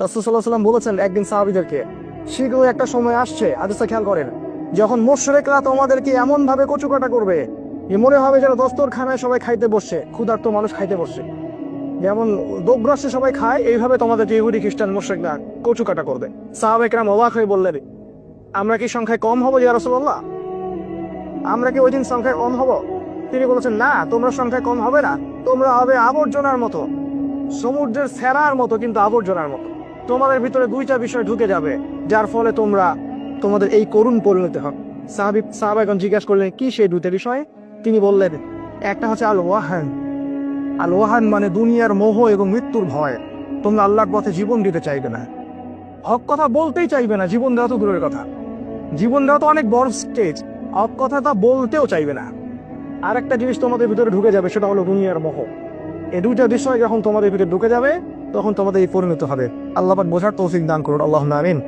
রাসূল সাল্লাল্লাহু আলাইহি ওয়াসাল্লাম বলেছেন একদিন সাহাবীদেরকে, শীঘ্রই একটা সময় আসছে, হাদিসটা খেয়াল করেন, যখন মুশরিকরা তোমাদেরকে এমন ভাবে কচুকাটা করবে যে মনে হবে যেন দস্তরখানায় সবাই খাইতে বসছে, ক্ষুধার্ত মানুষ খাইতে বসছে, যেমন দোগ্রাসে সবাই খায়, এইভাবে তোমাদের ইহুদি খ্রিস্টান মুশরিকরা কচুকাটা করবে। সাহাবায়ে কেরাম অবাক হয়ে বললেন, আমরা কি সংখ্যায় কম হব ইয়া রাসূলুল্লাহ? আমরা কি ওই দিন সংখ্যায় কম হব? তিনি বলেছেন, না, তোমরা সংখ্যায় কম হবে না, তোমরা হবে আবর্জনার মতো, সমুদ্রের সেরার মতো, কিন্তু আবর্জনার মতো। তোমাদের ভিতরে দুইটা বিষয় ঢুকে যাবে, যার ফলে তোমাদের এই করুণ পরিণতি হবে। সাহাবাগণ জিজ্ঞাসা করলেন, কি সেই দুইটা বিষয়? তিনি বললেন, একটা হচ্ছে আল ওয়াহান। আল ওয়াহান মানে দুনিয়ার মোহ এবং মৃত্যুর ভয়। তোমরা আল্লাহর পথে জীবন দিতে চাইবে না, হক কথা বলতেই চাইবে না, জীবন দেওয়া তো দূরের কথা, জীবন দেওয়া তো অনেক বড় স্টেজ, হক কথা তা বলতেও চাইবে না। আর একটা জিনিস তোমাদের ভিতরে ঢুকে যাবে, সেটা হলো দুনিয়ার মোহ। এই দুইটা বিষয় যখন তোমাদের ভিতরে ঢুকে যাবে, তখন তোমাদের এই পরিণত হবে। আল্লাহ পাক বোঝার তৌফিক দান করুন, আল্লাহুম্মা আমিন।